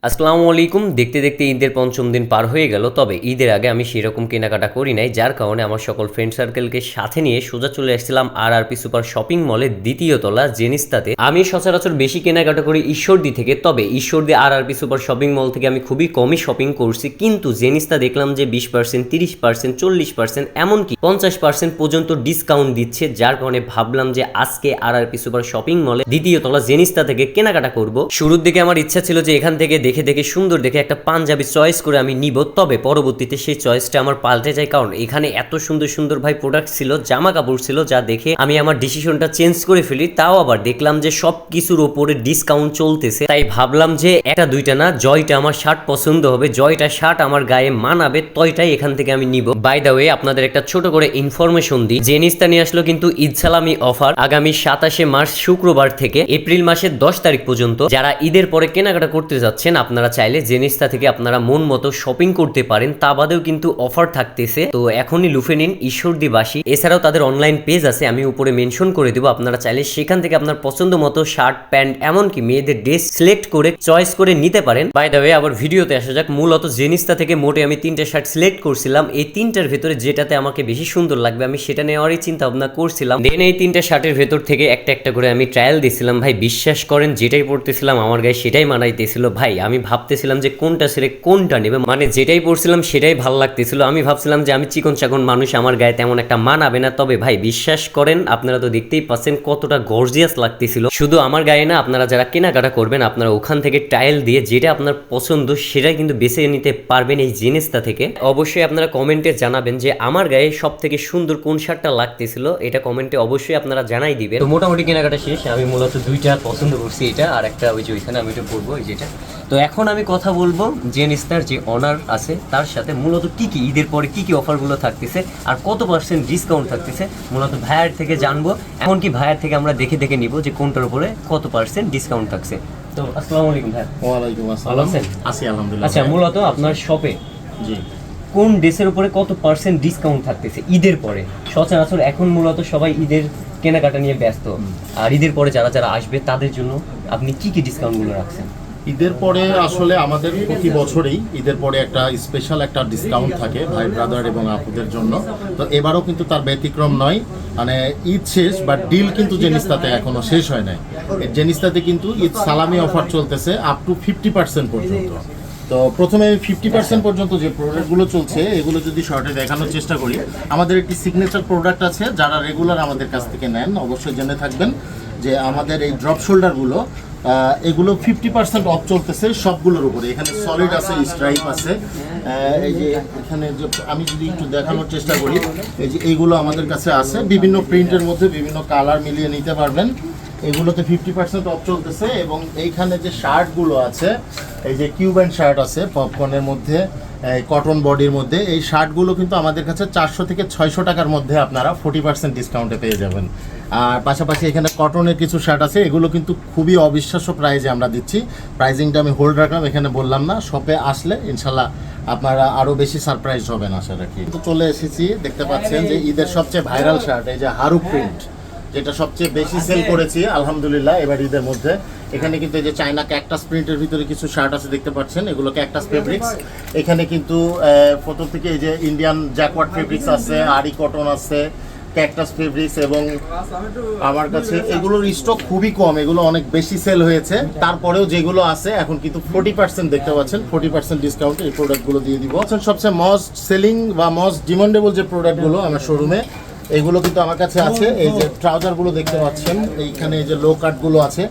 আসসালামু আলাইকুম। দেখতে দেখতে ঈদের পঞ্চম দিন পার হয়ে গেল। তবে ঈদের আগে আমি সেরকম কেনাকাটা করি নাই, যার কারণে আমার সকল ফ্রেন্ড সার্কেলকে সাথে নিয়ে সোজা চলে আসছিলাম RRP সুপার শপিং মলের দ্বিতীয় তলা জেনিস্তাতে। আমি সচরাচর বেশি কেনাকাটা করি ঈশ্বরদী থেকে, তবে Ishwardi RRP super shopping mall থেকে আমি খুবই কমই শপিং করছি, কিন্তু জেনিস্তা দেখলাম যে 20%, 30%, 40%, এমনকি 50% পর্যন্ত ডিসকাউন্ট দিচ্ছে, যার কারণে ভাবলাম যে আজকে RRP সুপার শপিং মলে দ্বিতীয় তলা জেনিস্তা থেকে কেনাকাটা করব। শুরুর দিকে আমার ইচ্ছা ছিল যে এখান থেকে দেখে দেখে সুন্দর দেখে একটা পাঞ্জাবি চয়েস করে আমি নিব, তবে পরবর্তীতে সেই চয়েসটা আমার পাল্টে যায়, কারণ এখানে এত সুন্দর সুন্দর ভাই প্রোডাক্ট ছিল, জামা কাপড় ছিল, যা দেখে আমি আমার ডিসিশনটা চেঞ্জ করে ফেলি। তাও আবার দেখলাম যে সব কিছুর ওপরে ডিসকাউন্ট চলতেছে, তাই ভাবলাম যে একটা দুইটা না, জয়টা আমার শার্ট পছন্দ হবে, জয়টা শার্ট আমার গায়ে মানাবে, তয়টাই এখান থেকে আমি নিব। বাই দা ওয়ে, আপনাদের একটা ছোট করে ইনফরমেশন দিই, জেনিস্তা নিয়ে আসলো কিন্তু ঈদ সালামি অফার আগামী 27শে মার্চ শুক্রবার থেকে এপ্রিল মাসের 10 তারিখ পর্যন্ত। যারা ঈদের পরে কেনাকাটা করতে যাচ্ছেন, আপনারা চাইলে জেনিস্তা থেকে আপনারা মন মতো শপিং করতে পারেন, তা বাদেও কিন্তু অফার থাকতেছে, তো এখনই লুফে নিন ঈশ্বরদীবাসী। এছাড়াও তাদের অনলাইন পেজ আছে, আমি উপরে মেনশন করে দেবো, আপনারা চাইলে সেখান থেকে আপনার পছন্দ মতো শার্ট প্যান্ট এমনকি মেয়েদের ড্রেস সিলেক্ট করে চয়েস করে নিতে পারেন। বাই দ্য ওয়ে, আবার ভিডিওতে আসা যাক। মূলত জেনিস্তা থেকে মোটে আমি 3টে শার্ট সিলেক্ট করছিলাম, এই 3টার ভেতরে যেটাতে আমাকে বেশি সুন্দর লাগবে আমি সেটা নেওয়ারই চিন্তা ভাবনা করছিলাম। দেন এই 3টে শার্টের ভেতর থেকে একটা একটা করে আমি ট্রায়াল দিছিলাম। ভাই বিশ্বাস করেন, যেটাই পড়তেছিলাম আমার গায়ে সেটাই মানাইতেছিল। ভাই আমি ভাবতেছিলাম যে কোনটা ছেড়ে কোনটা নেবে, মানে যেটাই পড়ছিলাম সেটাই ভালো লাগতেছিল। আমি ভাবছিলাম যে আমি চিকন চাকন মানুষ, আমার গায়ে তেমন একটা মানাবে না, তবে ভাই বিশ্বাস করেন, আপনারা তো দেখতেই পাচ্ছেন কতটা গর্জিয়াস লাগতেছিল। শুধু আমার গায়ে না, আপনারা যারা কেনাকাটা করবেন আপনারা ওখান থেকে ট্রায়াল দিয়ে যেটা আপনার পছন্দ সেটাই কিন্তু বেছে নিতে পারবেন এই জেনিস্তা থেকে। অবশ্যই আপনারা কমেন্টে জানাবেন যে আমার গায়ে সব থেকে সুন্দর কোন শার্টটা লাগতেছিল, এটা কমেন্টে অবশ্যই আপনারা জানাই দিবেন। তো মোটামুটি কেনাকাটা শেষ, আমি মূলত 2টা পছন্দ করছি, এটা আর একটা ওই যে ওইখানে আমি এটা পরবো এই যেটা। তো এখন আমি কথা বলবো জেনিস্তার যে অনার আছে তার সাথে, মূলত কি কি ঈদের পরে কি কি অফারগুলো থাকতেছে আর কত % ডিসকাউন্ট থাকতেছে মূলত ভাইয়ার থেকে জানবো। এমনকি ভাইয়ার থেকে আমরা দেখে দেখে নিব যে কোনটার উপরে কত % ডিসকাউন্ট থাকছে। তো আসসালামু আলাইকুম ভাই। ওয়ালাইকুম আসসালাম। ভালো আছেন? আছি আলহামদুলিল্লাহ। আচ্ছা, মূলত আপনার শপে জি, কোন ড্রেসের উপরে কত % ডিসকাউন্ট থাকতেছে ঈদের পরে? সচরাচর এখন মূলত সবাই ঈদের কেনাকাটা নিয়ে ব্যস্ত, আর ঈদের পরে যারা যারা আসবে তাদের জন্য আপনি কি কি ডিসকাউন্টগুলো রাখছেন? ঈদের পরে আসলে আমাদের প্রতি বছরই ঈদের পরে একটা স্পেশাল একটা ডিসকাউন্ট থাকে ভাই ব্রাদার এবং আপুদের জন্য। তো এবারও কিন্তু তার ব্যতিক্রম নয়, মানে ঈদ শেষ বাট ডিল কিন্তু জেনিস্তাতে এখনো শেষ হয় নাই। জেনিস্তাতে কিন্তু ঈদ সালামি অফার চলতেছে আপ টু 50% পর্যন্ত। তো প্রথমে 50% পর্যন্ত যে প্রোডাক্টগুলো চলছে এগুলো যদি শর্টে দেখানোর চেষ্টা করি, আমাদের একটি সিগনেচার প্রোডাক্ট আছে, যারা রেগুলার আমাদের কাছ থেকে নেন অবশ্যই জেনে থাকবেন যে আমাদের এই ড্রপ শোল্ডারগুলো এগুলো 50% অফ চলতেছে সবগুলোর উপরে। এখানে সলিড আছে, স্ট্রাইপ আছে, এই যে এখানে যে আমি যদি একটু দেখানোর চেষ্টা করি, এই যে এইগুলো আমাদের কাছে আছে বিভিন্ন প্রিন্টের মধ্যে, বিভিন্ন কালার মিলিয়ে নিতে পারবেন। এগুলোতে 50% অফ চলতেছে। এবং এইখানে যে শার্টগুলো আছে, এই যে কিউবান শার্ট আছে পপকর্নের মধ্যে, কটন বডির মধ্যে, এই শার্টগুলো কিন্তু আমাদের কাছে 400 থেকে 600 টাকার মধ্যে আপনারা 40% ডিসকাউন্টে পেয়ে যাবেন। আর পাশাপাশি এখানে কটনের কিছু শার্ট আছে, এগুলো কিন্তু খুবই অবিশ্বাস্য প্রাইজে আমরা দিচ্ছি। প্রাইজিংটা আমি হোল্ড রাখলাম, এখানে বললাম না, শপে আসলে ইনশাল্লাহ আপনারা আরও বেশি সারপ্রাইজ হবেন আশা রাখি। তো চলে এসেছি, দেখতে পাচ্ছেন যে ঈদের সবচেয়ে ভাইরাল শার্ট, এই যে হারু প্রিন্ট, যেটা সবচেয়ে বেশি সেল করেছি আলহামদুলিল্লাহ এবার ঈদের মধ্যে। এখানে কিন্তু এই যে চায়না ক্যাকটাস প্রিন্টের ভিতরে কিছু শার্ট আছে, দেখতে পাচ্ছেন এগুলো ক্যাকটাস ফেব্রিক্স। এখানে কিন্তু প্রথম থেকে এই যে ইন্ডিয়ান জ্যাকওয়ার্ড ফেব্রিক্স আছে, আরি কটন আছে, ক্যাকটাস ফেব্রিক্স, এবং আমার কাছে এগুলোর স্টক খুবই কম, এগুলো অনেক বেশি সেল হয়েছে। তারপরেও যেগুলো আছে এখন কিন্তু 40% দেখতে পাচ্ছেন, 40% ডিসকাউন্টে এই প্রোডাক্টগুলো দিয়ে দিব। সবচেয়ে মোস্ট সেলিং বা মোস্ট ডিমান্ডেবল যে প্রোডাক্টগুলো আমার শোরুমে, এগুলো কিন্তু আমার কাছে আছে। এই যে ট্রাউজারগুলো দেখতে পাচ্ছেন, এইখানে এই যে লো কাটগুলো আছে,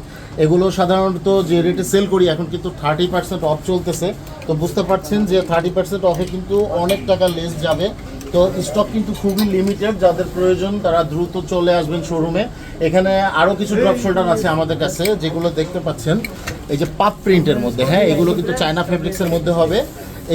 এগুলো সাধারণত যে রেটে সেল করি এখন কিন্তু 30% অফ চলতেছে। তো বুঝতে পারছেন যে 30% অফে কিন্তু অনেক টাকা লেস যাবে। তো স্টক কিন্তু খুবই লিমিটেড, যাদের প্রয়োজন তারা দ্রুত চলে আসবেন শোরুমে। এখানে আরও কিছু ড্রপ শোল্ডার আছে আমাদের কাছে, যেগুলো দেখতে পাচ্ছেন এই যে পাপ প্রিন্টের মধ্যে, হ্যাঁ এগুলো কিন্তু চায়না ফেব্রিক্সের মধ্যে হবে।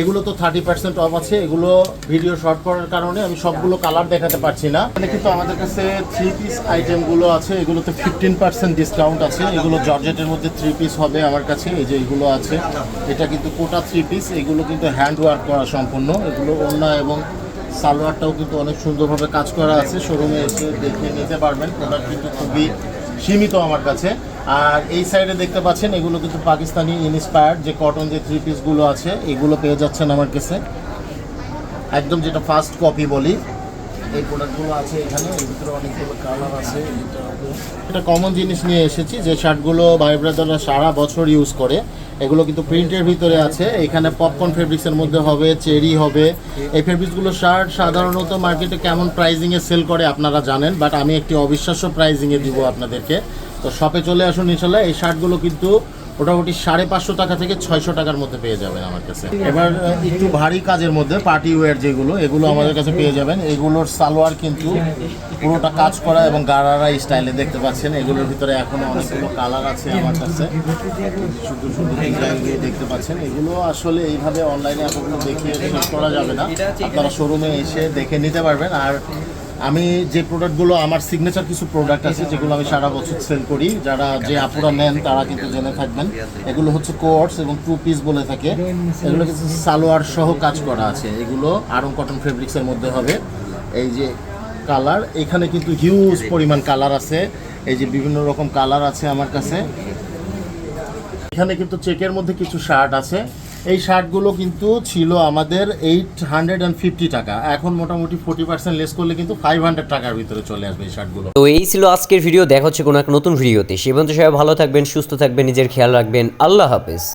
এগুলো তো 30% অফ আছে। এগুলো ভিডিও শর্ট করার কারণে আমি সবগুলো কালার দেখাতে পারছি না। এখানে কিন্তু আমাদের কাছে 3 পিস আইটেমগুলো আছে, এগুলোতে 15% ডিসকাউন্ট আছে। এগুলো জর্জেটের মধ্যে 3 পিস হবে আমার কাছে, এই যে এগুলো আছে, এটা কিন্তু কোটা 3 পিস। এগুলো কিন্তু হ্যান্ড ওয়ার্ক করা সম্পূর্ণ, এগুলো ওড়না এবং সালোয়ারটাও কিন্তু অনেক সুন্দরভাবে কাজ করা আছে। শোরুমে এসে দেখে নিতে পারবেন, প্রোডাক্ট কিন্তু খুবই সীমিত আমার কাছে। আর এই সাইডে দেখতে পাচ্ছেন এগুলো কিন্তু পাকিস্তানি ইন্সপায়ার্ড যে কটন যে থ্রি পিসগুলো আছে এগুলো পেয়ে যাচ্ছেন আমার কাছে একদম, যেটা ফার্স্ট কপি বলি। এই প্রোডাক্টগুলো আছে এখানে, এর ভিতরে অনেকগুলো কালার আছে। এটা কমন জিনিস নিয়ে এসেছি যে শার্টগুলো ভাই ব্রাদাররা সারা বছর ইউজ করে। এগুলো কিন্তু প্রিন্টের ভিতরে আছে। এখানে পপকর্ন ফেব্রিক্সের মধ্যে হবে, চেরি হবে। এই ফেব্রিক্সগুলো শার্ট সাধারণত মার্কেটে কেমন প্রাইজিংয়ে সেল করে আপনারা জানেন, বাট আমি একটি অবিশ্বাস্য প্রাইজিংয়ে দিব আপনাদেরকে। তো শপে চলে আসুন ইনশাল্লাহ। এই শার্টগুলো কিন্তু মোটামুটি 550 টাকা থেকে 600 টাকার মধ্যে পেয়ে যাবেন আমার কাছে। এবার একটু ভারী কাজের মধ্যে পার্টি ওয়্যার যেগুলো, এগুলো আমাদের কাছে পেয়ে যাবেন। এগুলোর সালোয়ার কিন্তু পুরোটা কাজ করা এবং গারারা স্টাইলে দেখতে পাচ্ছেন। এগুলোর ভিতরে এখনো অনেকগুলো কালার আছে আমার কাছে, শুধু শুধু ডিজাইন দিয়ে দেখতে পাচ্ছেন। এগুলো আসলে এইভাবে অনলাইনে এতগুলো দেখিয়ে শেষ করা যাবে না, আপনারা শোরুমে এসে দেখে নিতে পারবেন। আর আমি যে প্রোডাক্টগুলো, আমার সিগনেচার কিছু প্রোডাক্ট আছে যেগুলো আমি সারা বছর সেল করি, যারা যে আপুরা নেন তারা কিন্তু জেনে থাকবেন। এগুলো হচ্ছে কোটস এবং টু পিস বলে থাকে। এগুলো কিছু সালোয়ার সহ কাজ করা আছে। এগুলো আরং কটন ফেব্রিক্সের মধ্যে হবে। এই যে কালার, এখানে কিন্তু হিউজ পরিমাণ কালার আছে। এই যে বিভিন্ন রকম কালার আছে আমার কাছে। এখানে কিন্তু চেকের মধ্যে কিছু শার্ট আছে। এই শার্টগুলো কিন্তু ছিল আমাদের 850 টাকা, এখন মোটামুটি 40% লেস করলে কিন্তু 500 টাকার ভিতরে চলে আসবে এই শার্টগুলো। তো এই ছিল আজকের ভিডিও, দেখা হচ্ছে কোনো এক নতুন ভিডিওতে। সে পর্যন্ত সবাই ভালো থাকবেন, সুস্থ থাকবেন, নিজের খেয়াল রাখবেন। আল্লাহ হাফেজ।